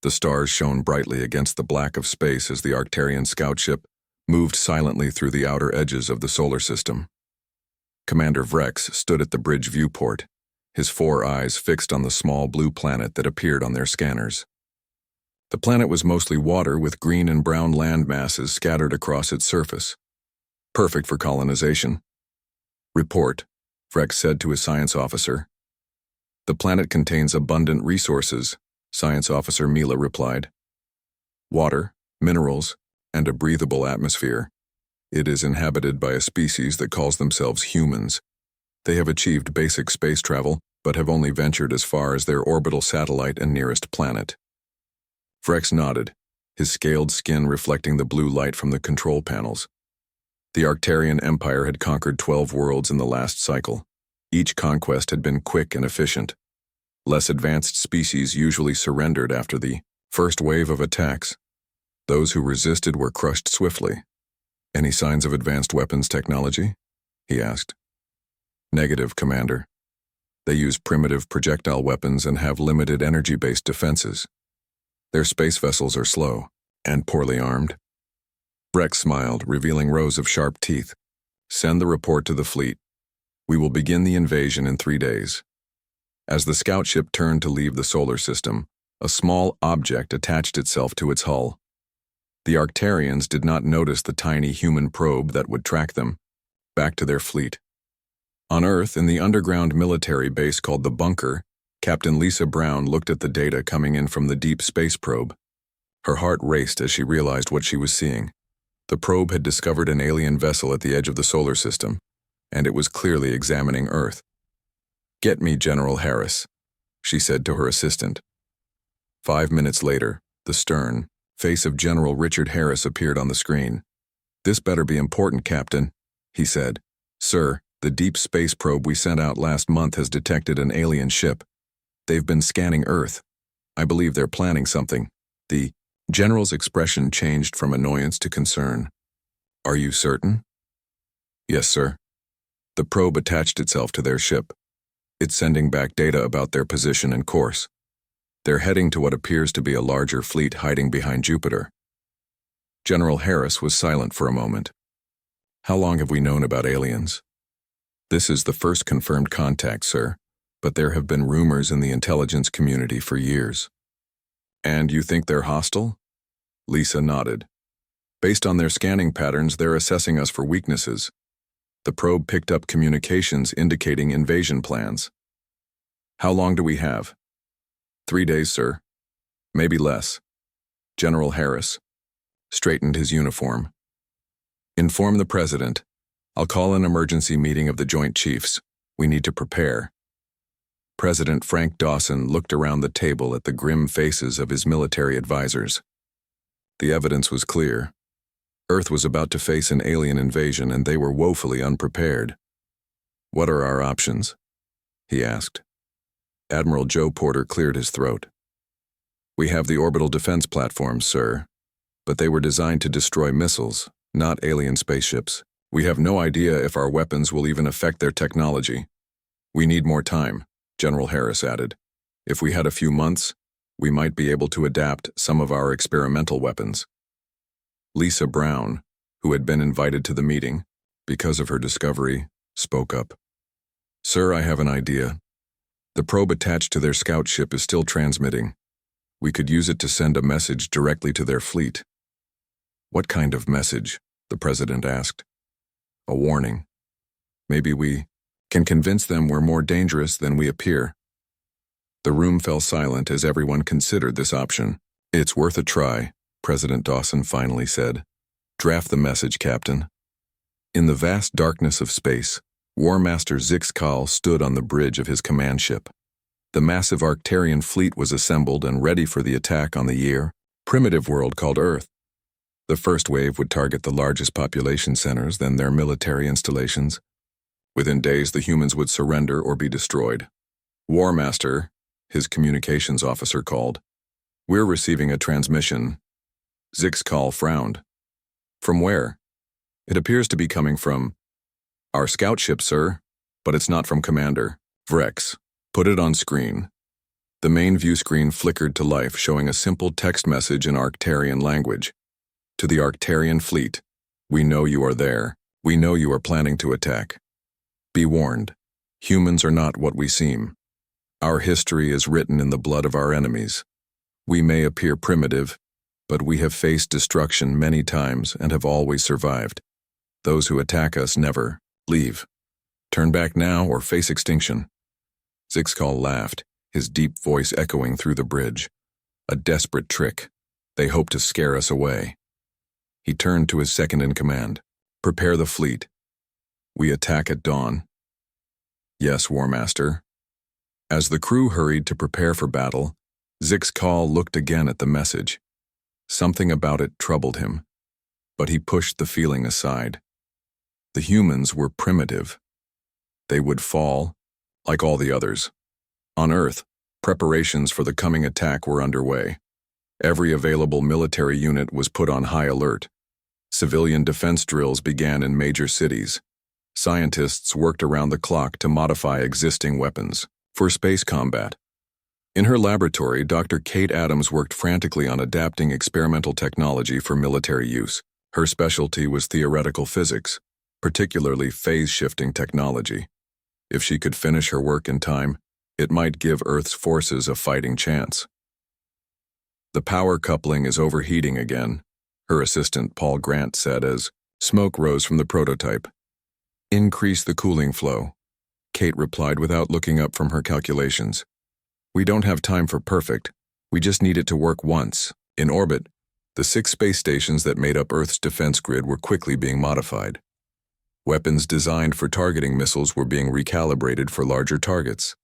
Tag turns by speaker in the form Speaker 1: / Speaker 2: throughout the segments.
Speaker 1: The stars shone brightly against the black of space as the Arcturian scout ship moved silently through the outer edges of the solar system. Commander Vrex stood at the bridge viewport, his 4 eyes fixed on the small blue planet that appeared on their scanners. The planet was mostly water with green and brown land masses scattered across its surface. Perfect for colonization. Report, Vrex said to his science officer. The planet contains abundant resources, Science Officer Mila replied. Water, minerals, and a breathable atmosphere. It is inhabited by a species that calls themselves humans. They have achieved basic space travel, but have only ventured as far as their orbital satellite and nearest planet. Vrex nodded, his scaled skin reflecting the blue light from the control panels. The Arcturian Empire had conquered 12 worlds in the last cycle. Each conquest had been quick and efficient. Less advanced species usually surrendered after the first wave of attacks. Those who resisted were crushed swiftly. Any signs of advanced weapons technology? He asked. Negative, Commander. They use primitive projectile weapons and have limited energy-based defenses. Their space vessels are slow and poorly armed. Vrex smiled, revealing rows of sharp teeth. Send the report to the fleet. We will begin the invasion in 3 days. As the scout ship turned to leave the solar system, a small object attached itself to its hull. The Arcturians did not notice the tiny human probe that would track them back to their fleet. On Earth, in the underground military base called the Bunker, Captain Lisa Brown looked at the data coming in from the deep space probe. Her heart raced as she realized what she was seeing. The probe had discovered an alien vessel at the edge of the solar system, and it was clearly examining Earth. "Get me General Harris," she said to her assistant. 5 minutes later, the stern face of General Richard Harris appeared on the screen. "This better be important, Captain," he said. "Sir, the deep space probe we sent out last month has detected an alien ship. They've been scanning Earth. I believe they're planning something." The general's expression changed from annoyance to concern. "Are you certain?" "Yes, sir. The probe attached itself to their ship. It's sending back data about their position and course. They're heading to what appears to be a larger fleet hiding behind Jupiter." General Harris was silent for a moment. "How long have we known about aliens?" "This is the first confirmed contact, sir, but there have been rumors in the intelligence community for years." "And you think they're hostile?" Lisa nodded. "Based on their scanning patterns, they're assessing us for weaknesses. The probe picked up communications indicating invasion plans." "How long do we have?" 3 days, sir. Maybe less." General Harris straightened his uniform. "Inform the President. I'll call an emergency meeting of the Joint Chiefs. We need to prepare." President Frank Dawson looked around the table at the grim faces of his military advisors. The evidence was clear. Earth was about to face an alien invasion, and they were woefully unprepared. "What are our options?" he asked. Admiral Joe Porter cleared his throat. "We have the orbital defense platforms, sir, but they were designed to destroy missiles, not alien spaceships. We have no idea if our weapons will even affect their technology. We need more time," General Harris added. "If we had a few months, we might be able to adapt some of our experimental weapons." Lisa Brown, who had been invited to the meeting because of her discovery, spoke up. "Sir, I have an idea. The probe attached to their scout ship is still transmitting. We could use it to send a message directly to their fleet." "What kind of message?" the President asked. "A warning. Maybe we can convince them we're more dangerous than we appear." The room fell silent as everyone considered this option. "It's worth a try," President Dawson finally said. "Draft the message, Captain." In the vast darkness of space, War Master Zix Kal stood on the bridge of his command ship. The massive Arcturian fleet was assembled and ready for the attack on the primitive world called Earth. The first wave would target the largest population centers, then their military installations. Within days, the humans would surrender or be destroyed. "War Master," his communications officer called. "We're receiving a transmission." Zix Kal frowned. "From where?" "It appears to be coming from our scout ship, sir, but it's not from Commander Vrex. Put it on screen." The main view screen flickered to life, showing a simple text message in Arctarian language. To the Arctarian fleet, we know you are there. We know you are planning to attack. Be warned, humans are not what we seem. Our history is written in the blood of our enemies. We may appear primitive, but we have faced destruction many times and have always survived. Those who attack us never leave. Turn back now or face extinction. Zixcal laughed, his deep voice echoing through the bridge. A desperate trick. They hope to scare us away. He turned to his second-in-command. Prepare the fleet. We attack at dawn. Yes, War Master. As the crew hurried to prepare for battle, Zixcal looked again at the message. Something about it troubled him, but he pushed the feeling aside. The humans were primitive. They would fall, like all the others. On Earth, preparations for the coming attack were underway. Every available military unit was put on high alert. Civilian defense drills began in major cities. Scientists worked around the clock to modify existing weapons for space combat. In her laboratory, Dr. Kate Adams worked frantically on adapting experimental technology for military use. Her specialty was theoretical physics, particularly phase-shifting technology. If she could finish her work in time, it might give Earth's forces a fighting chance. The power coupling is overheating again, her assistant Paul Grant said as smoke rose from the prototype. Increase the cooling flow, Kate replied without looking up from her calculations. We don't have time for perfect, we just need it to work once. In orbit, the 6 space stations that made up Earth's defense grid were quickly being modified. Weapons designed for targeting missiles were being recalibrated for larger targets.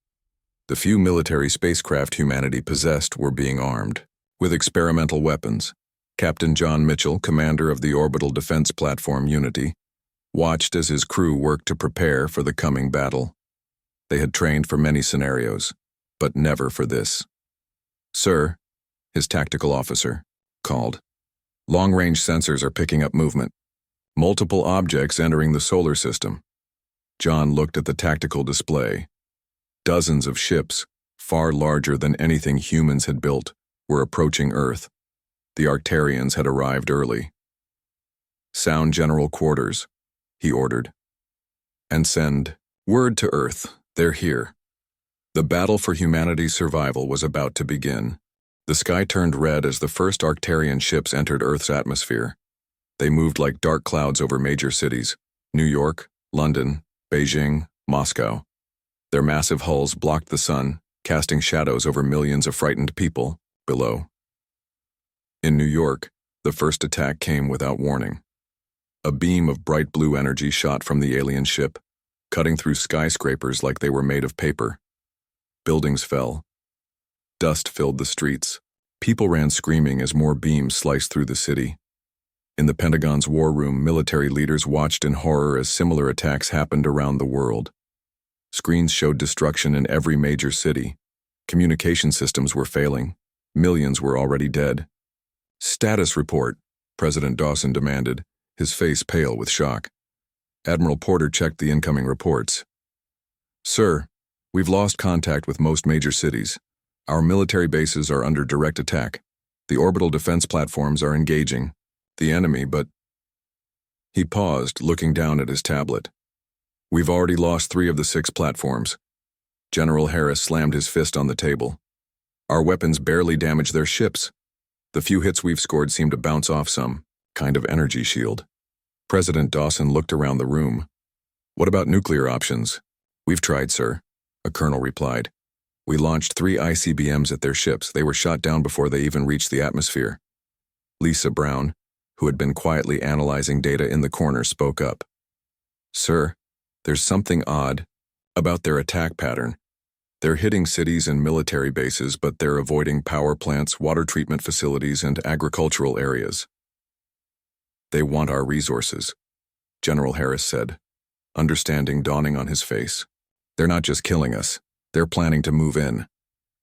Speaker 1: The few military spacecraft humanity possessed were being armed with experimental weapons. Captain John Mitchell, commander of the orbital defense platform Unity, watched as his crew worked to prepare for the coming battle. They had trained for many scenarios, but never for this. Sir, his tactical officer called. Long-range sensors are picking up movement. Multiple objects entering the solar system. John looked at the tactical display. Dozens of ships, far larger than anything humans had built, were approaching Earth. The Arctarians had arrived early. Sound general quarters, he ordered. And send word to Earth, they're here. The battle for humanity's survival was about to begin. The sky turned red as the first Arctarian ships entered Earth's atmosphere. They moved like dark clouds over major cities: New York, London, Beijing, Moscow. Their massive hulls blocked the sun, casting shadows over millions of frightened people below. In New York, the first attack came without warning. A beam of bright blue energy shot from the alien ship, cutting through skyscrapers like they were made of paper. Buildings fell. Dust filled the streets. People ran screaming as more beams sliced through the city. In the Pentagon's war room, military leaders watched in horror as similar attacks happened around the world. Screens showed destruction in every major city. Communication systems were failing. Millions were already dead. Status report, President Dawson demanded, his face pale with shock. Admiral Porter checked the incoming reports. Sir, we've lost contact with most major cities. Our military bases are under direct attack. The orbital defense platforms are engaging the enemy, but... He paused, looking down at his tablet. We've already lost 3 of the 6 platforms. General Harris slammed his fist on the table. Our weapons barely damaged their ships. The few hits we've scored seem to bounce off some kind of energy shield. President Dawson looked around the room. What about nuclear options? We've tried, sir, a colonel replied. We launched 3 ICBMs at their ships. They were shot down before they even reached the atmosphere. Lisa Brown, who had been quietly analyzing data in the corner, spoke up. Sir, there's something odd about their attack pattern. They're hitting cities and military bases, but they're avoiding power plants, water treatment facilities, and agricultural areas. They want our resources, General Harris said, understanding dawning on his face. They're not just killing us, they're planning to move in.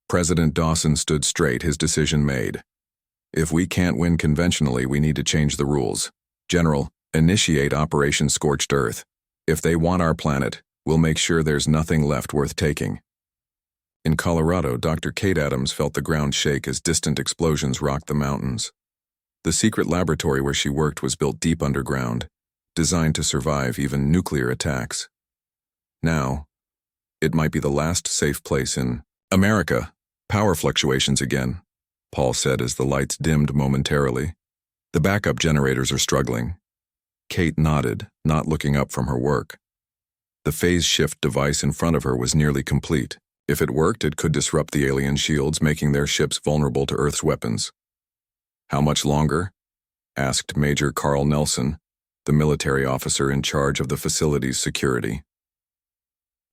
Speaker 1: President Dawson stood straight, his decision made. If we can't win conventionally, we need to change the rules. General, initiate Operation Scorched Earth. If they want our planet, we'll make sure there's nothing left worth taking. In Colorado, Dr. Kate Adams felt the ground shake as distant explosions rocked the mountains. The secret laboratory where she worked was built deep underground, designed to survive even nuclear attacks. Now, it might be the last safe place in America. Power fluctuations again, Paul said as the lights dimmed momentarily. The backup generators are struggling. Kate nodded, not looking up from her work. The phase shift device in front of her was nearly complete. If it worked, it could disrupt the alien shields, making their ships vulnerable to Earth's weapons. How much longer? Asked Major Carl Nelson, the military officer in charge of the facility's security.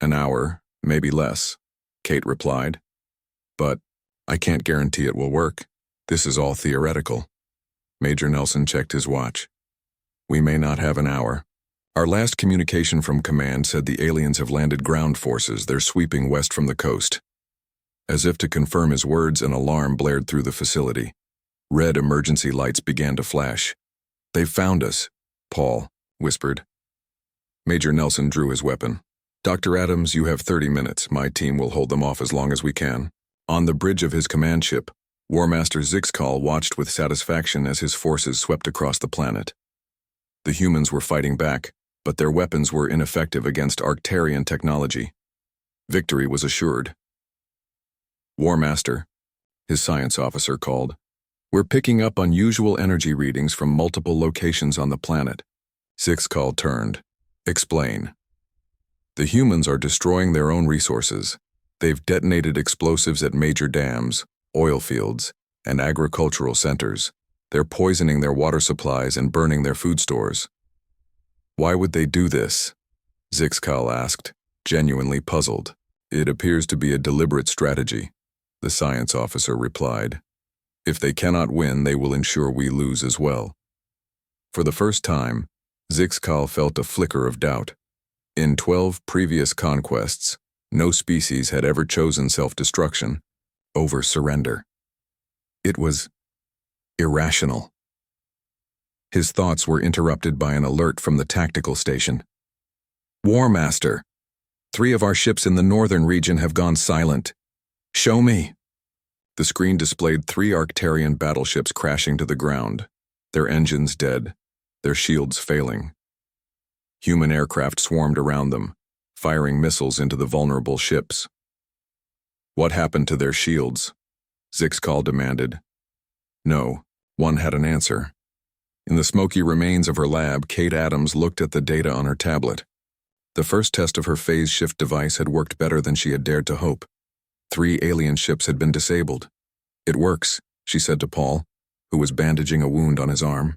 Speaker 1: An hour, maybe less, Kate replied. But I can't guarantee it will work. This is all theoretical. Major Nelson checked his watch. We may not have an hour. Our last communication from command said the aliens have landed ground forces. They're sweeping west from the coast. As if to confirm his words, an alarm blared through the facility. Red emergency lights began to flash. They've found us, Paul whispered. Major Nelson drew his weapon. Dr. Adams, you have 30 minutes. My team will hold them off as long as we can. On the bridge of his command ship, War Master Zixcal watched with satisfaction as his forces swept across the planet. The humans were fighting back, but their weapons were ineffective against Arctarian technology. Victory was assured. War Master, his science officer called. We're picking up unusual energy readings from multiple locations on the planet. Zixcal turned. Explain. The humans are destroying their own resources. They've detonated explosives at major dams, oil fields, and agricultural centers. They're poisoning their water supplies and burning their food stores. Why would they do this? Zixcal asked, genuinely puzzled. It appears to be a deliberate strategy, the science officer replied. If they cannot win, they will ensure we lose as well. For the first time, Zixcal felt a flicker of doubt. In 12 previous conquests, no species had ever chosen self-destruction over surrender. It was irrational. His thoughts were interrupted by an alert from the tactical station. War Master, 3 of our ships in the northern region have gone silent. Show me. The screen displayed 3 Arctarian battleships crashing to the ground, their engines dead, their shields failing. Human aircraft swarmed around them, firing missiles into the vulnerable ships. What happened to their shields? Zixcal demanded. No, one had an answer. In the smoky remains of her lab, Kate Adams looked at the data on her tablet. The first test of her phase shift device had worked better than she had dared to hope. 3 alien ships had been disabled. It works, she said to Paul, who was bandaging a wound on his arm.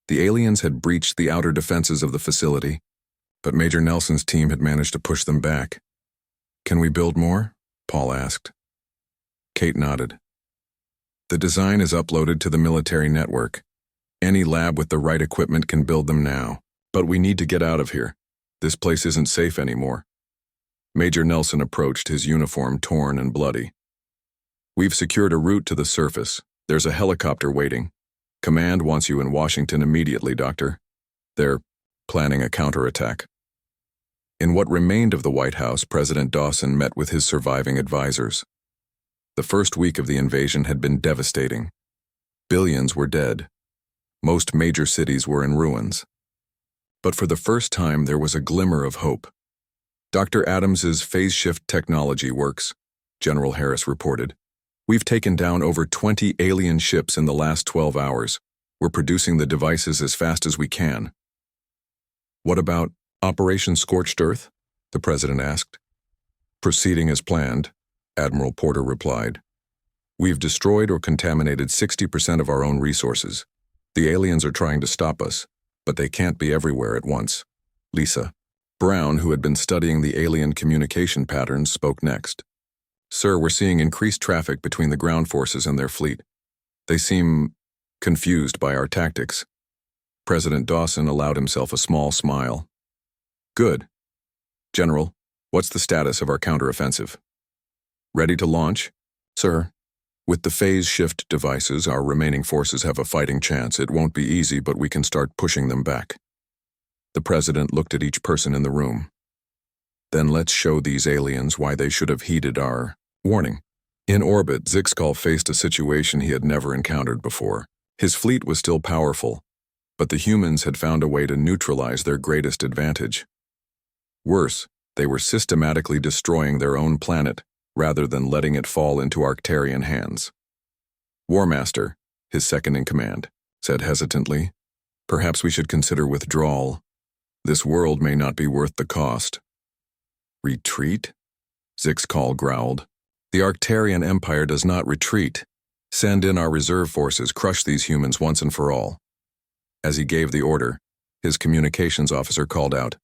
Speaker 1: The aliens had breached the outer defenses of the facility, but Major Nelson's team had managed to push them back. Can we build more? Paul asked. Kate nodded. The design is uploaded to the military network. Any lab with the right equipment can build them now, but we need to get out of here. This place isn't safe anymore. Major Nelson approached, his uniform torn and bloody. We've secured a route to the surface. There's a helicopter waiting. Command wants you in Washington immediately, Doctor. They're planning a counterattack. In what remained of the White House, President Dawson met with his surviving advisors. The first week of the invasion had been devastating. Billions were dead. Most major cities were in ruins. But for the first time, there was a glimmer of hope. Dr. Adams's phase shift technology works, General Harris reported. We've taken down over 20 alien ships in the last 12 hours. We're producing the devices as fast as we can. What about Operation Scorched Earth? The president asked. Proceeding as planned, Admiral Porter replied. We've destroyed or contaminated 60% of our own resources. The aliens are trying to stop us, but they can't be everywhere at once. Lisa Brown, who had been studying the alien communication patterns, spoke next. Sir, we're seeing increased traffic between the ground forces and their fleet. They seem confused by our tactics. President Dawson allowed himself a small smile. Good. General, what's the status of our counteroffensive? Ready to launch? Sir, with the phase shift devices, our remaining forces have a fighting chance. It won't be easy, but we can start pushing them back. The president looked at each person in the room. Then let's show these aliens why they should have heeded our warning. In orbit, Zixcal faced a situation he had never encountered before. His fleet was still powerful, but the humans had found a way to neutralize their greatest advantage. Worse, they were systematically destroying their own planet rather than letting it fall into Arctarian hands. War Master, his second-in-command, said hesitantly, "Perhaps we should consider withdrawal. This world may not be worth the cost." "Retreat?" Zixcal growled. "The Arctarian Empire does not retreat. Send in our reserve forces, crush these humans once and for all." As he gave the order, his communications officer called out,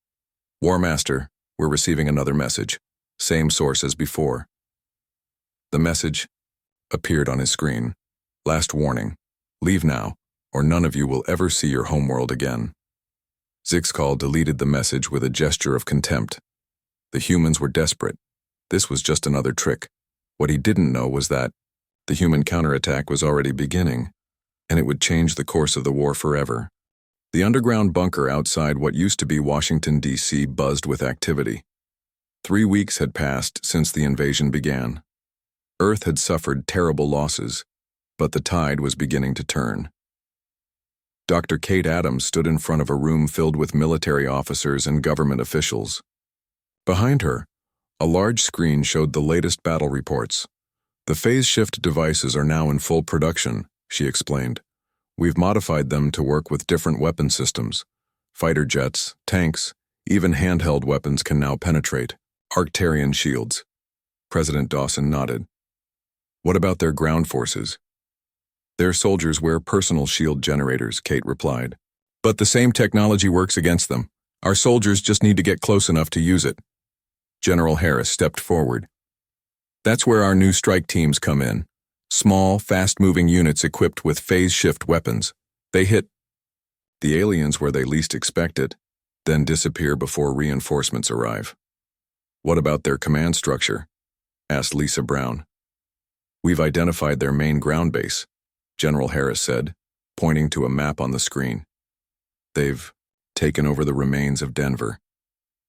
Speaker 1: "War Master, we're receiving another message. Same source as before." The message appeared on his screen. "Last warning. Leave now, or none of you will ever see your homeworld again." Zixcal deleted the message with a gesture of contempt. The humans were desperate. This was just another trick. What he didn't know was that the human counterattack was already beginning, and it would change the course of the war forever. The underground bunker outside what used to be Washington, D.C. buzzed with activity. 3 weeks had passed since the invasion began. Earth had suffered terrible losses, but the tide was beginning to turn. Dr. Kate Adams stood in front of a room filled with military officers and government officials. Behind her, a large screen showed the latest battle reports. "The phase shift devices are now in full production," she explained. "We've modified them to work with different weapon systems. Fighter jets, tanks, even handheld weapons can now penetrate. Arctarian shields." President Dawson nodded. "What about their ground forces?" "Their soldiers wear personal shield generators," Kate replied. "But the same technology works against them. Our soldiers just need to get close enough to use it." General Harris stepped forward. "That's where our new strike teams come in. Small, fast-moving units equipped with phase-shift weapons. They hit the aliens where they least expect it, then disappear before reinforcements arrive." "What about their command structure?" asked Lisa Brown. "We've identified their main ground base," General Harris said, pointing to a map on the screen. "They've taken over the remains of Denver.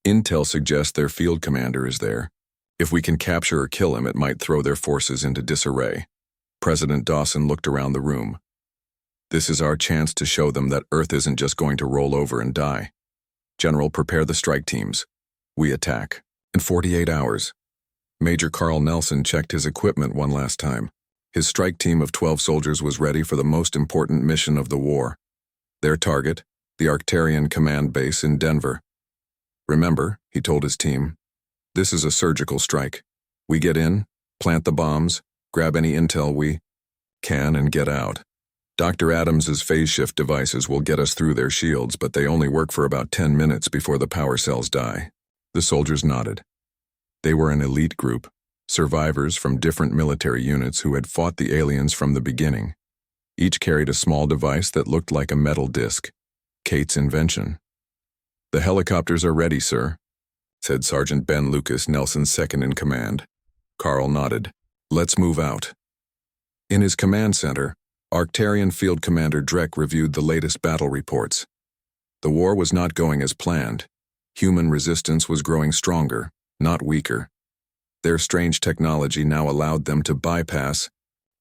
Speaker 1: Intel suggests their field commander is there. If we can capture or kill him, it might throw their forces into disarray." President Dawson looked around the room. "This is our chance to show them that Earth isn't just going to roll over and die. General, prepare the strike teams. We attack." In 48 hours, Major Carl Nelson checked his equipment one last time. His strike team of 12 soldiers was ready for the most important mission of the war. Their target, the Arctarian command base in Denver. "Remember," he told his team, "this is a surgical strike. We get in, plant the bombs, grab any intel we can, and get out. Dr. Adams's phase shift devices will get us through their shields, but they only work for about 10 minutes before the power cells die." The soldiers nodded. They were an elite group, survivors from different military units who had fought the aliens from the beginning. Each carried a small device that looked like a metal disc, Kate's invention. "The helicopters are ready, sir," said Sergeant Ben Lucas, Nelson's second-in-command. Carl nodded. "Let's move out." In his command center, Arctarian Field Commander Drek reviewed the latest battle reports. The war was not going as planned. Human resistance was growing stronger, not weaker. Their strange technology now allowed them to bypass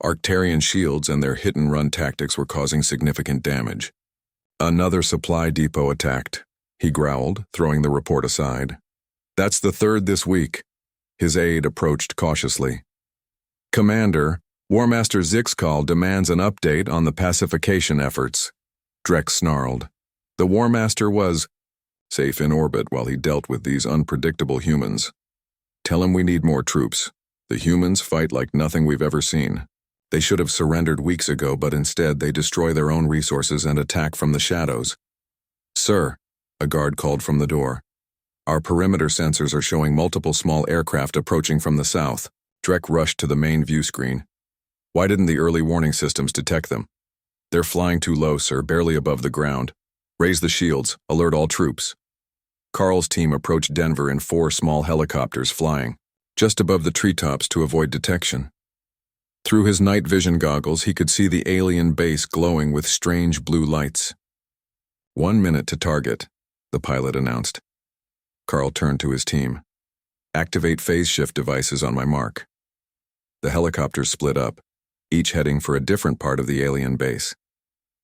Speaker 1: Arctarian shields, and their hit-and-run tactics were causing significant damage. "Another supply depot attacked," he growled, throwing the report aside. "That's the third this week." His aide approached cautiously. "Commander, War Master Zixcal demands an update on the pacification efforts." Drek snarled. The War Master was safe in orbit while he dealt with these unpredictable humans. "Tell him we need more troops. The humans fight like nothing we've ever seen. They should have surrendered weeks ago, but instead they destroy their own resources and attack from the shadows." "Sir," a guard called from the door, "our perimeter sensors are showing multiple small aircraft approaching from the south." Drek rushed to the main view screen. "Why didn't the early warning systems detect them?" "They're flying too low, sir, barely above the ground. Raise the shields, alert all troops." Carl's team approached Denver in 4 small helicopters flying just above the treetops to avoid detection. Through his night vision goggles, he could see the alien base glowing with strange blue lights. 1 minute to target," the pilot announced. Carl turned to his team. Activate phase shift devices on my mark. The helicopters split up, each heading for a different part of the alien base.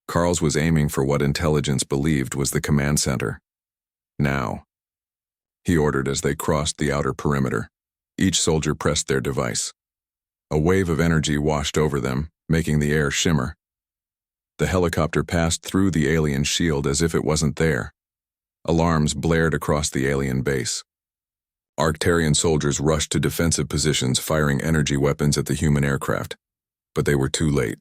Speaker 1: Carl's was aiming for what intelligence believed was the command center. Now, he ordered as they crossed the outer perimeter. Each soldier pressed their device. A wave of energy washed over them, making the air shimmer. The helicopter passed through the alien shield as if it wasn't there. Alarms blared across the alien base. Arcturian soldiers rushed to defensive positions, firing energy weapons at the human aircraft. But they were too late.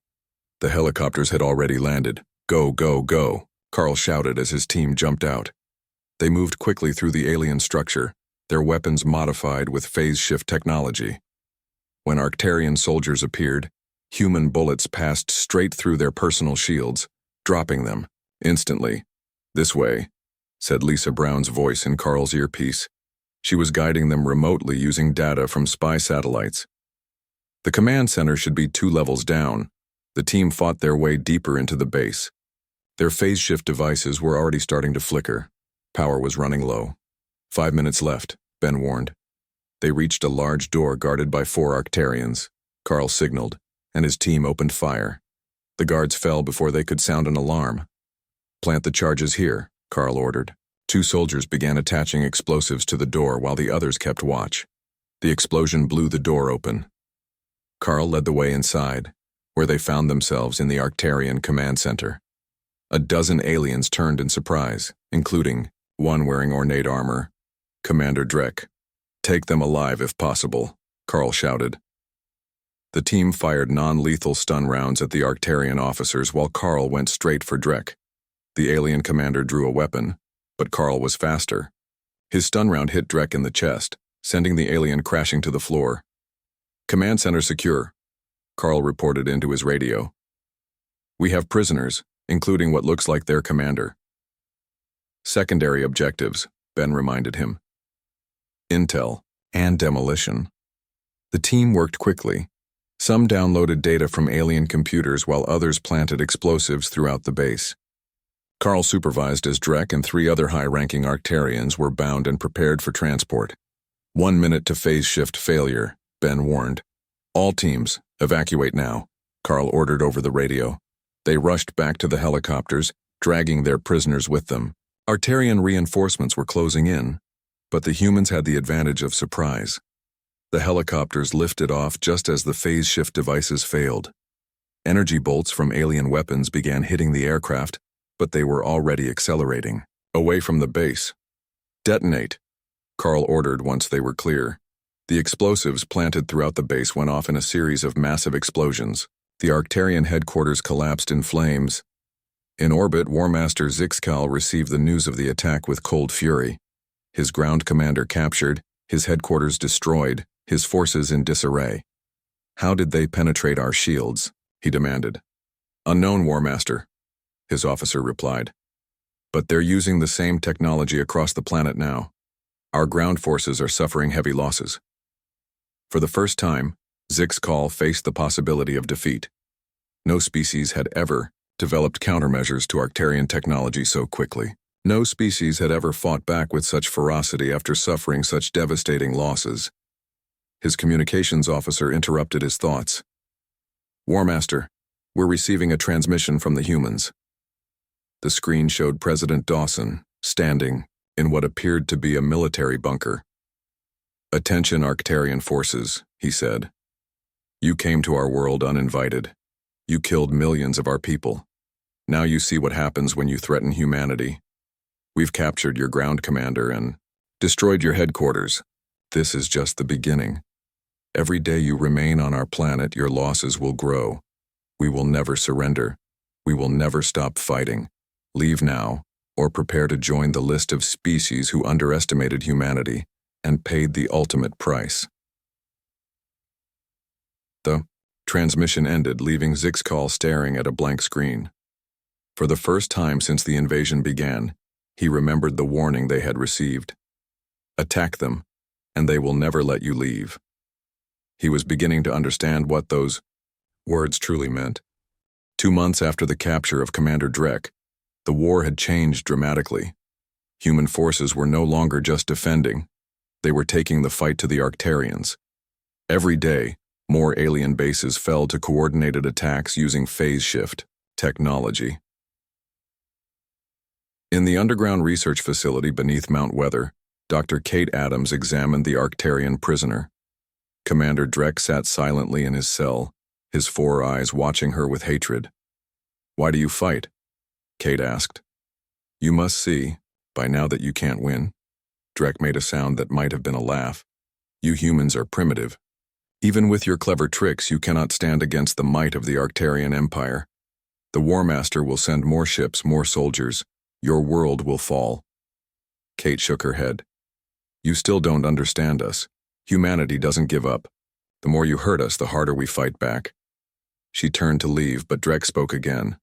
Speaker 1: The helicopters had already landed. Go, go, go, Carl shouted as his team jumped out. They moved quickly through the alien structure, their weapons modified with phase shift technology. When Arcturian soldiers appeared, human bullets passed straight through their personal shields, dropping them instantly. "This way," said Lisa Brown's voice in Carl's earpiece. She was guiding them remotely using data from spy satellites. The command center should be 2 levels down. The team fought their way deeper into the base. Their phase shift devices were already starting to flicker. Power was running low. 5 minutes left, Ben warned. They reached a large door guarded by 4 Arcturians. Carl signaled, and his team opened fire. The guards fell before they could sound an alarm. "Plant the charges here," Carl ordered. 2 soldiers began attaching explosives to the door while the others kept watch. The explosion blew the door open. Carl led the way inside, where they found themselves in the Arcturian command center. A dozen aliens turned in surprise, including one wearing ornate armor. "Commander Drek, take them alive if possible," Carl shouted. The team fired non-lethal stun rounds at the Arcturian officers while Carl went straight for Drek. The alien commander drew a weapon, but Carl was faster. His stun round hit Drek in the chest, sending the alien crashing to the floor. "Command center secure," Carl reported into his radio. "We have prisoners, including what looks like their commander." "Secondary objectives," Ben reminded him. "Intel and demolition." The team worked quickly. Some downloaded data from alien computers while others planted explosives throughout the base. Carl supervised as Drek and 3 other high-ranking Arcturians were bound and prepared for transport. 1 minute to phase shift failure, Ben warned. "All teams, evacuate now," Carl ordered over the radio. They rushed back to the helicopters, dragging their prisoners with them. Arcturian reinforcements were closing in, but the humans had the advantage of surprise. The helicopters lifted off just as the phase shift devices failed. Energy bolts from alien weapons began hitting the aircraft, but they were already accelerating. "Away from the base. Detonate," Carl ordered once they were clear. The explosives planted throughout the base went off in a series of massive explosions. The Arcturian headquarters collapsed in flames. In orbit, War Master Zixcal received the news of the attack with cold fury. His ground commander captured, his headquarters destroyed, his forces in disarray. "How did they penetrate our shields?" he demanded. "Unknown, War Master," his officer replied. "But they're using the same technology across the planet now. Our ground forces are suffering heavy losses." For the first time, Zixcal faced the possibility of defeat. No species had ever developed countermeasures to Arcturian technology so quickly. No species had ever fought back with such ferocity after suffering such devastating losses. His communications officer interrupted his thoughts. "War Master, we're receiving a transmission from the humans." The screen showed President Dawson, standing in what appeared to be a military bunker. "Attention Arcturian forces," he said. "You came to our world uninvited. You killed millions of our people. Now you see what happens when you threaten humanity. We've captured your ground commander and destroyed your headquarters. This is just the beginning. Every day you remain on our planet, your losses will grow. We will never surrender. We will never stop fighting. Leave now, or prepare to join the list of species who underestimated humanity and paid the ultimate price." The transmission ended, leaving Zixcal staring at a blank screen. For the first time since the invasion began, he remembered the warning they had received. "Attack them, and they will never let you leave." He was beginning to understand what those words truly meant. 2 months after the capture of Commander Drek, the war had changed dramatically. Human forces were no longer just defending. They were taking the fight to the Arctarians. Every day, more alien bases fell to coordinated attacks using phase shift technology. In the underground research facility beneath Mount Weather, Dr. Kate Adams examined the Arctarian prisoner. Commander Drek sat silently in his cell, his 4 eyes watching her with hatred. "Why do you fight?" Kate asked. "You must see, by now, that you can't win." Drek made a sound that might have been a laugh. "You humans are primitive. Even with your clever tricks, you cannot stand against the might of the Arctarian Empire. The War Master will send more ships, more soldiers. Your world will fall." Kate shook her head. "You still don't understand us. Humanity doesn't give up. The more you hurt us, the harder we fight back." She turned to leave, but Drek spoke again.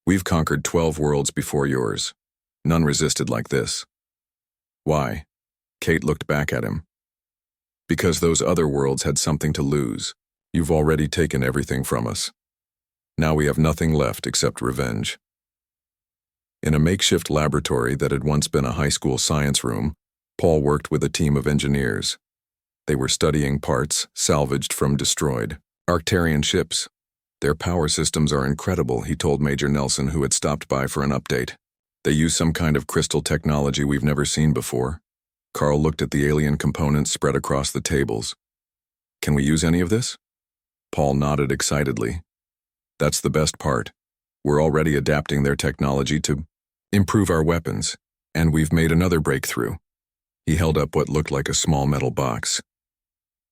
Speaker 1: "We've conquered 12 worlds before yours. None resisted like this." "Why?" Kate looked back at him. "Because those other worlds had something to lose. You've already taken everything from us. Now we have nothing left except revenge." In a makeshift laboratory that had once been a high school science room, Paul worked with a team of engineers. They were studying parts salvaged from destroyed Arctarian ships. "Their power systems are incredible," he told Major Nelson, who had stopped by for an update. "They use some kind of crystal technology we've never seen before." Carl looked at the alien components spread across the tables. "Can we use any of this?" Paul nodded excitedly. "That's the best part. We're already adapting their technology to improve our weapons, and we've made another breakthrough." He held up what looked like a small metal box.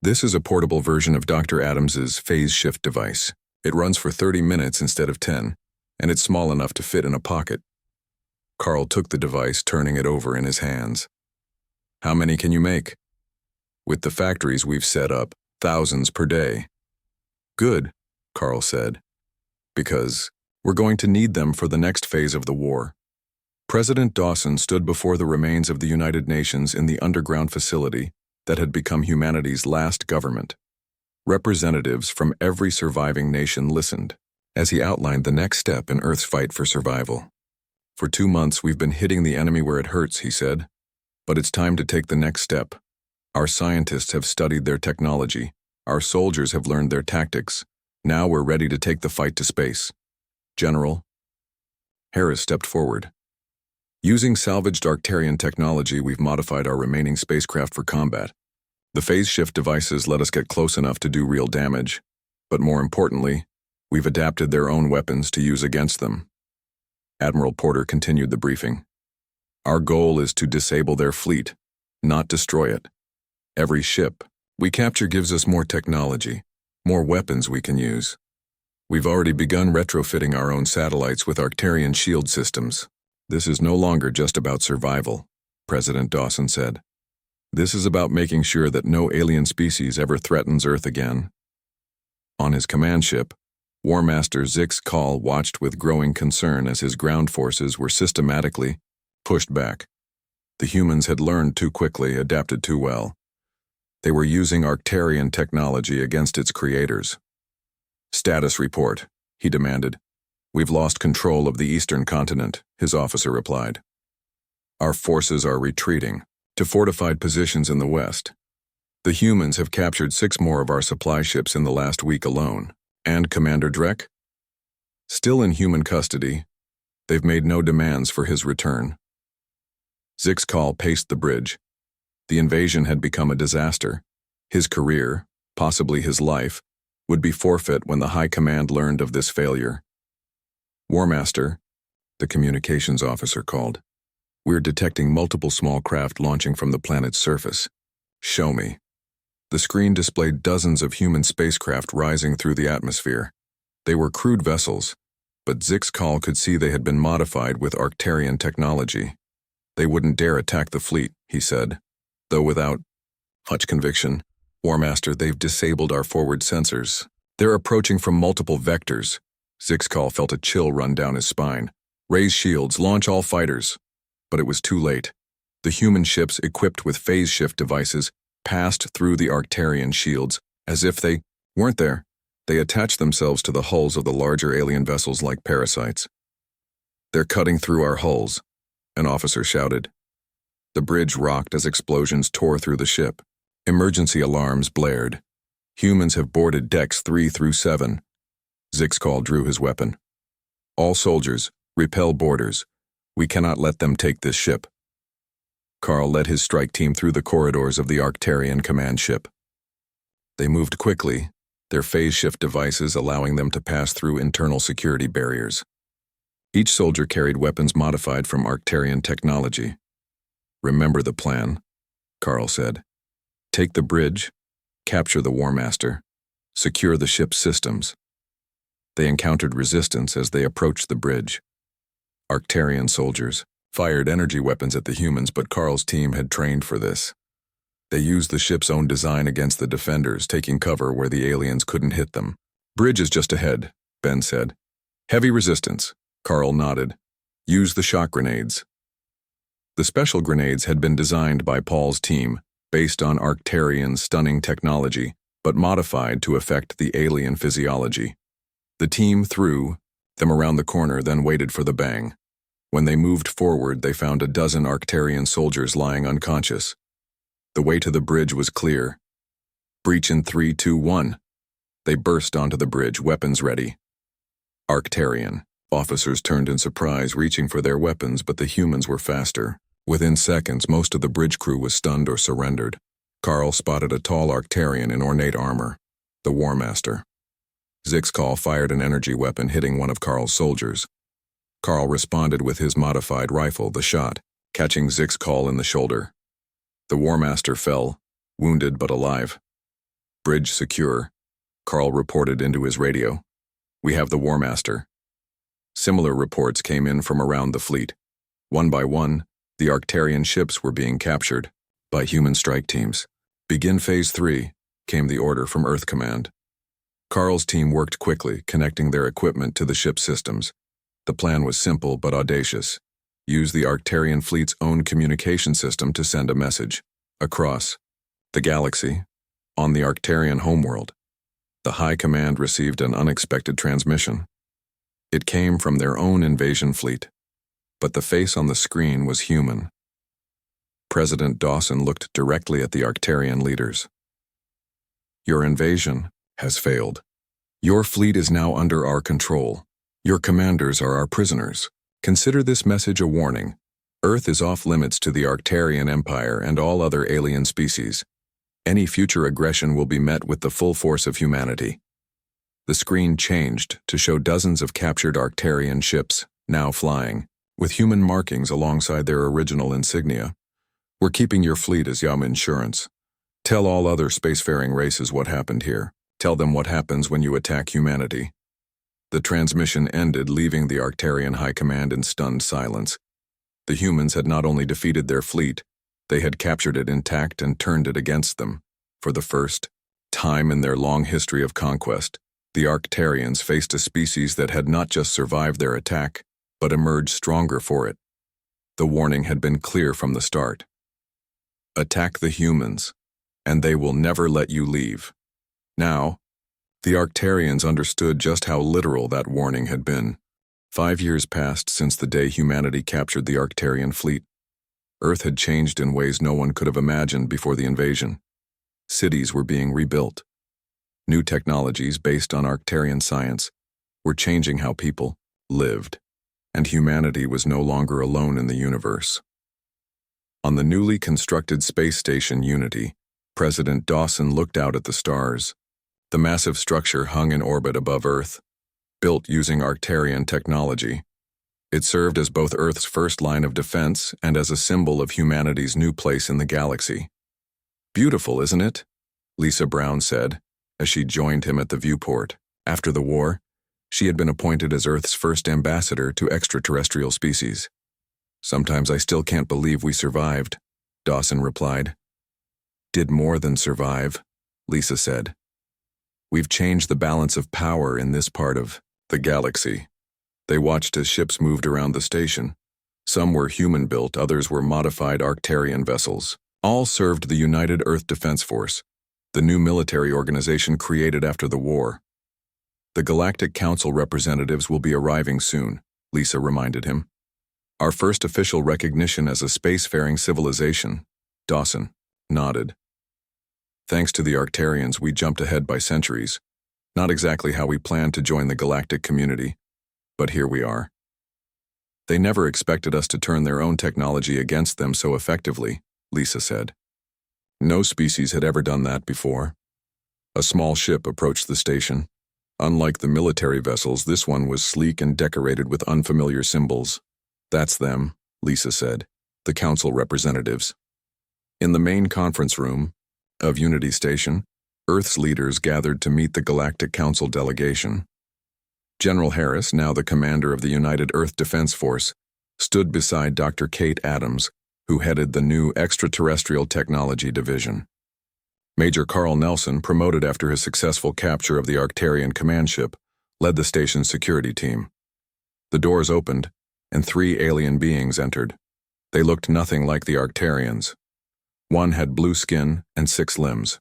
Speaker 1: "This is a portable version of Dr. Adams's phase shift device. It runs for 30 minutes instead of 10, and it's small enough to fit in a pocket." Carl took the device, turning it over in his hands. "How many can you make?" "With the factories we've set up, thousands per day." "Good," Carl said, "because we're going to need them for the next phase of the war." President Dawson stood before the remains of the United Nations in the underground facility that had become humanity's last government. Representatives from every surviving nation listened as he outlined the next step in Earth's fight for survival. "For 2 months we've been hitting the enemy where it hurts," he said. "But it's time to take the next step. Our scientists have studied their technology. Our soldiers have learned their tactics. Now we're ready to take the fight to space." "General." Harris stepped forward. "Using salvaged Arctarian technology, we've modified our remaining spacecraft for combat. The phase shift devices let us get close enough to do real damage, but more importantly, we've adapted their own weapons to use against them." Admiral Porter continued the briefing. "Our goal is to disable their fleet, not destroy it. Every ship we capture gives us more technology, more weapons we can use. We've already begun retrofitting our own satellites with Arctarian shield systems. This is no longer just about survival," President Dawson said. "This is about making sure that no alien species ever threatens Earth again." On his command ship, War Master Zix Call watched with growing concern as his ground forces were systematically pushed back. The humans had learned too quickly, adapted too well. They were using Arctarian technology against its creators. "Status report," he demanded. "We've lost control of the eastern continent," his officer replied. "Our forces are retreating to fortified positions in the west. The humans have captured 6 more of our supply ships in the last week alone. And Commander Drek? Still in human custody. They've made no demands for his return." Zix Call paced the bridge. The invasion had become a disaster. His career, possibly his life, would be forfeit when the High Command learned of this failure. "War Master," the communications officer called. "We're detecting multiple small craft launching from the planet's surface." "Show me." The screen displayed dozens of human spacecraft rising through the atmosphere. They were crude vessels, but Zix Call could see they had been modified with Arctarian technology. "They wouldn't dare attack the fleet," he said, though without much conviction. "War Master, they've disabled our forward sensors. They're approaching from multiple vectors." Zix Call felt a chill run down his spine. "Raise shields, launch all fighters." But it was too late. The human ships equipped with phase shift devices passed through the Arctarian shields as if they weren't there. They attached themselves to the hulls of the larger alien vessels like parasites. "They're cutting through our hulls," an officer shouted. The bridge rocked as explosions tore through the ship. Emergency alarms blared. Humans have boarded decks 3 through 7. Zixcall drew his weapon. All soldiers, repel boarders. We cannot let them take this ship. Carl led his strike team through the corridors of the Arctarian command ship. They moved quickly, their phase shift devices allowing them to pass through internal security barriers. Each soldier carried weapons modified from Arctarian technology. "Remember the plan," Carl said. "Take the bridge, capture the War Master, secure the ship's systems." They encountered resistance as they approached the bridge. Arctarian soldiers fired energy weapons at the humans, but Carl's team had trained for this. They used the ship's own design against the defenders, taking cover where the aliens couldn't hit them. "Bridge is just ahead," Ben said. "Heavy resistance." Carl nodded. "Use the shock grenades." The special grenades had been designed by Paul's team, based on Arctarian stunning technology, but modified to affect the alien physiology. The team threw them around the corner, then waited for the bang. When they moved forward, they found a dozen Arctarian soldiers lying unconscious. The way to the bridge was clear. "Breach in 3, 2, 1. They burst onto the bridge, weapons ready. Arctarian officers turned in surprise, reaching for their weapons, but the humans were faster. Within seconds, most of the bridge crew was stunned or surrendered. Carl spotted a tall Arctarian in ornate armor, the War Master. Zixcall fired an energy weapon, hitting one of Carl's soldiers. Carl responded with his modified rifle, the shot, catching Zixcall in the shoulder. The War Master fell, wounded but alive. "Bridge secure," Carl reported into his radio. "We have the War Master." Similar reports came in from around the fleet. One by one, the Arctarian ships were being captured by human strike teams. "Begin Phase 3, came the order from Earth Command. Carl's team worked quickly, connecting their equipment to the ship's systems. The plan was simple but audacious. Use the Arctarian fleet's own communication system to send a message across the galaxy. On the Arctarian homeworld, the High Command received an unexpected transmission. It came from their own invasion fleet, but the face on the screen was human. President Dawson looked directly at the Arctarian leaders. "Your invasion has failed. Your fleet is now under our control. Your commanders are our prisoners. Consider this message a warning. Earth is off limits to the Arctarian Empire and all other alien species. Any future aggression will be met with the full force of humanity." The screen changed to show dozens of captured Arctarian ships, now flying, with human markings alongside their original insignia. "We're keeping your fleet as Yum insurance. Tell all other spacefaring races what happened here. Tell them what happens when you attack humanity." The transmission ended, leaving the Arctarian High Command in stunned silence. The humans had not only defeated their fleet, they had captured it intact and turned it against them. For the first time in their long history of conquest, the Arctarians faced a species that had not just survived their attack, but emerged stronger for it. The warning had been clear from the start. Attack the humans, and they will never let you leave. Now, the Arctarians understood just how literal that warning had been. 5 years passed since the day humanity captured the Arctarian fleet. Earth had changed in ways no one could have imagined before the invasion. Cities were being rebuilt. New technologies based on Arctarian science were changing how people lived, and humanity was no longer alone in the universe. On the newly constructed space station Unity, President Dawson looked out at the stars. The massive structure hung in orbit above Earth, built using Arctarian technology. It served as both Earth's first line of defense and as a symbol of humanity's new place in the galaxy. "Beautiful, isn't it?" Lisa Brown said, as she joined him at the viewport. After the war, she had been appointed as Earth's first ambassador to extraterrestrial species. "Sometimes I still can't believe we survived," Dawson replied. "Did more than survive," Lisa said. "We've changed the balance of power in this part of the galaxy." They watched as ships moved around the station. Some were human-built, others were modified Arctarian vessels. All served the United Earth Defense Force, the new military organization created after the war. "The Galactic Council representatives will be arriving soon," Lisa reminded him. Our first official recognition as a spacefaring civilization, Dawson nodded. Thanks to the Arctarians, we jumped ahead by centuries. Not exactly how we planned to join the galactic community, but here we are. They never expected us to turn their own technology against them so effectively, Lisa said. No species had ever done that before. A small ship approached the station. Unlike the military vessels, this one was sleek and decorated with unfamiliar symbols. That's them, Lisa said, the council representatives. In the main conference room of Unity Station, Earth's leaders gathered to meet the Galactic Council delegation. General Harris, now the commander of the United Earth Defense Force, stood beside Dr. Kate Adams, who headed the new Extraterrestrial Technology Division. Major Carl Nelson, promoted after his successful capture of the Arctarian command ship, led the station's security team. The doors opened, and 3 alien beings entered. They looked nothing like the Arctarians. One had blue skin and 6 limbs.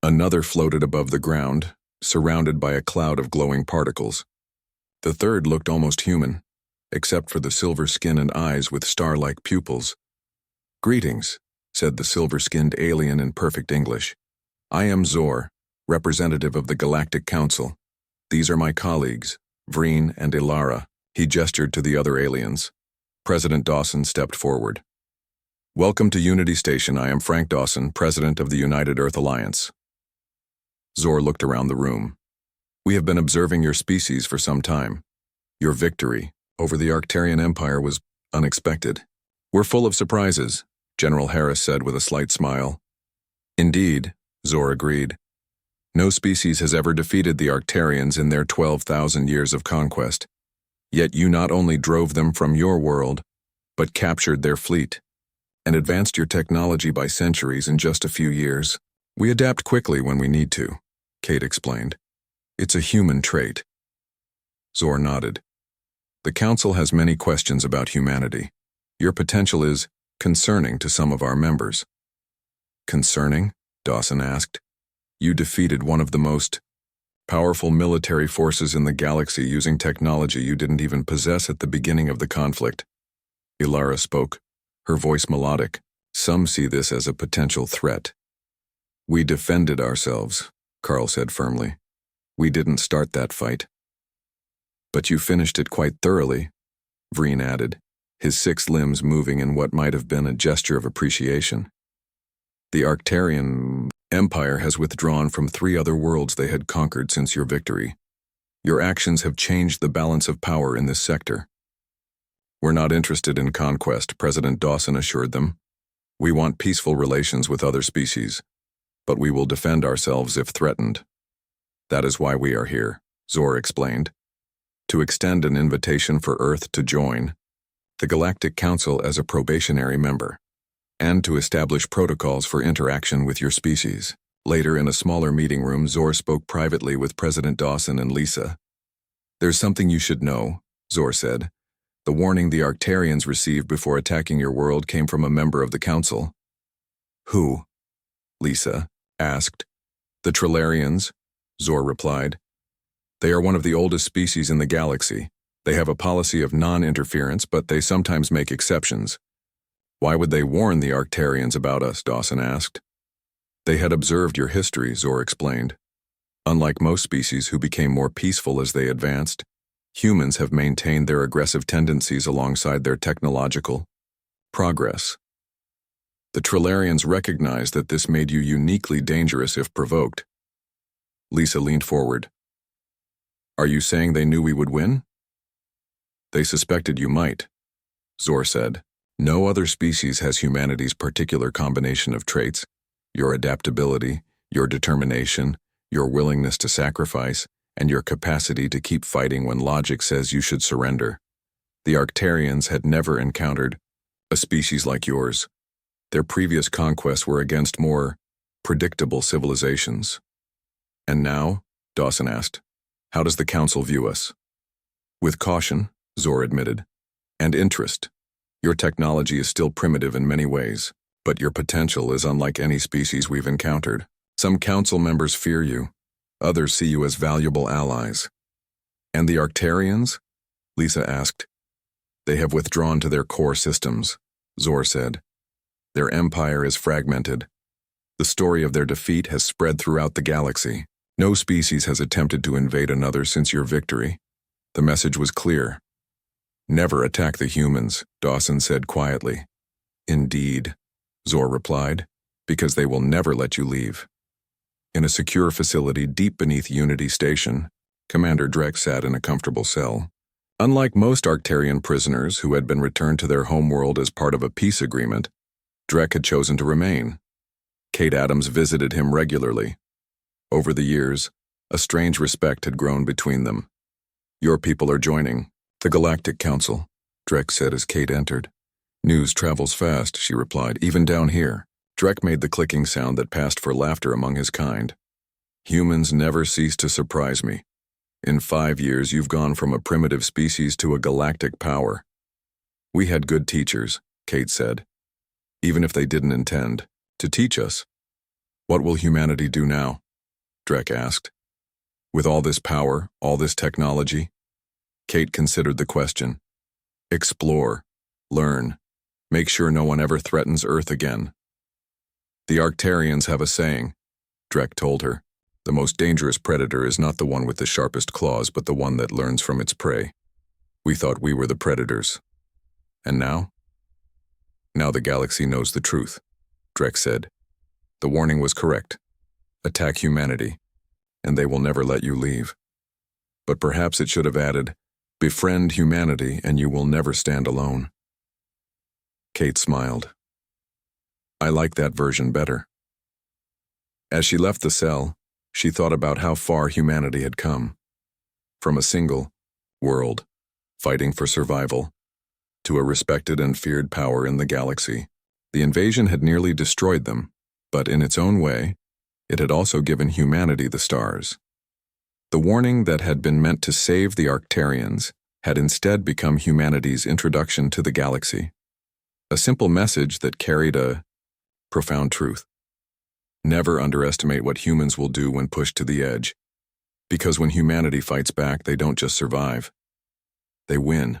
Speaker 1: Another floated above the ground, surrounded by a cloud of glowing particles. The third looked almost human, except for the silver skin and eyes with star-like pupils. "Greetings," said the silver-skinned alien in perfect English. "I am Zor, representative of the Galactic Council. These are my colleagues, Vreen and Ilara." He gestured to the other aliens. President Dawson stepped forward. "Welcome to Unity Station. I am Frank Dawson, President of the United Earth Alliance." Zor looked around the room. "We have been observing your species for some time. Your victory over the Arctarian Empire was unexpected. We're full of surprises," General Harris said with a slight smile. "Indeed," Zor agreed. "No species has ever defeated the Arctarians in their 12,000 years of conquest. Yet you not only drove them from your world, but captured their fleet, and advanced your technology by centuries in just a few years. We adapt quickly when we need to," Kate explained. "It's a human trait." Zor nodded. "The Council has many questions about humanity. Your potential is concerning to some of our members." "Concerning?" Dawson asked. "You defeated one of the most powerful military forces in the galaxy using technology you didn't even possess at the beginning of the conflict." Ilara spoke, her voice melodic. "Some see this as a potential threat." "We defended ourselves," Carl said firmly. "We didn't start that fight." "But you finished it quite thoroughly," Vreen added, his 6 limbs moving in what might have been a gesture of appreciation. "The Arctarian Empire has withdrawn from 3 other worlds they had conquered since your victory. Your actions have changed the balance of power in this sector." "We're not interested in conquest," President Dawson assured them. "We want peaceful relations with other species, but we will defend ourselves if threatened. That is why we are here," Zor explained. "To extend an invitation for Earth to join the Galactic Council as a probationary member, and to establish protocols for interaction with your species." Later, in a smaller meeting room, Zor spoke privately with President Dawson and Lisa. "There's something you should know," Zor said. "The warning the Arctarians received before attacking your world came from a member of the Council." "Who?" Lisa asked. "The Trillarians," Zor replied. "They are one of the oldest species in the galaxy. They have a policy of non-interference, but they sometimes make exceptions." "Why would they warn the Arctarians about us?" Dawson asked. "They had observed your history," Zor explained. "Unlike most species who became more peaceful as they advanced, humans have maintained their aggressive tendencies alongside their technological progress. The Trillarians recognized that this made you uniquely dangerous if provoked." Lisa leaned forward. "Are you saying they knew we would win?" "They suspected you might," Zor said. "No other species has humanity's particular combination of traits: your adaptability, your determination, your willingness to sacrifice, and your capacity to keep fighting when logic says you should surrender. The Arctarians had never encountered a species like yours. Their previous conquests were against more predictable civilizations." "And now?" Dawson asked. "How does the Council view us?" "With caution," Zor admitted, "and interest. Your technology is still primitive in many ways, but your potential is unlike any species we've encountered. Some Council members fear you. Others see you as valuable allies." "And the Arctarians?" Lisa asked. They have withdrawn to their core systems, Zor said. Their empire is fragmented. The story of their defeat has spread throughout the galaxy. No species has attempted to invade another since your victory. The message was clear. Never attack the humans, Dawson said quietly. Indeed, Zor replied, because they will never let you leave. In a secure facility deep beneath Unity Station, Commander Drek sat in a comfortable cell. Unlike most Arctarian prisoners who had been returned to their homeworld as part of a peace agreement, Drek had chosen to remain. Kate Adams visited him regularly. Over the years, a strange respect had grown between them. Your people are joining the Galactic Council, Drek said as Kate entered. News travels fast, she replied, even down here. Drek made the clicking sound that passed for laughter among his kind. Humans never cease to surprise me. In 5 years, you've gone from a primitive species to a galactic power. We had good teachers, Kate said, even if they didn't intend to teach us. What will humanity do now? Drek asked. With all this power, all this technology? Kate considered the question. Explore, learn, make sure no one ever threatens Earth again. The Arctarians have a saying, Drek told her. The most dangerous predator is not the one with the sharpest claws, but the one that learns from its prey. We thought we were the predators. And now? Now the galaxy knows the truth, Drek said. The warning was correct. Attack humanity, and they will never let you leave. But perhaps it should have added, befriend humanity and you will never stand alone. Kate smiled. I like that version better. As she left the cell, she thought about how far humanity had come. From a single world, fighting for survival, to a respected and feared power in the galaxy. The invasion had nearly destroyed them, but in its own way, it had also given humanity the stars. The warning that had been meant to save the Arctarians had instead become humanity's introduction to the galaxy. A simple message that carried a profound truth. Never underestimate what humans will do when pushed to the edge. Because when humanity fights back, they don't just survive. They win.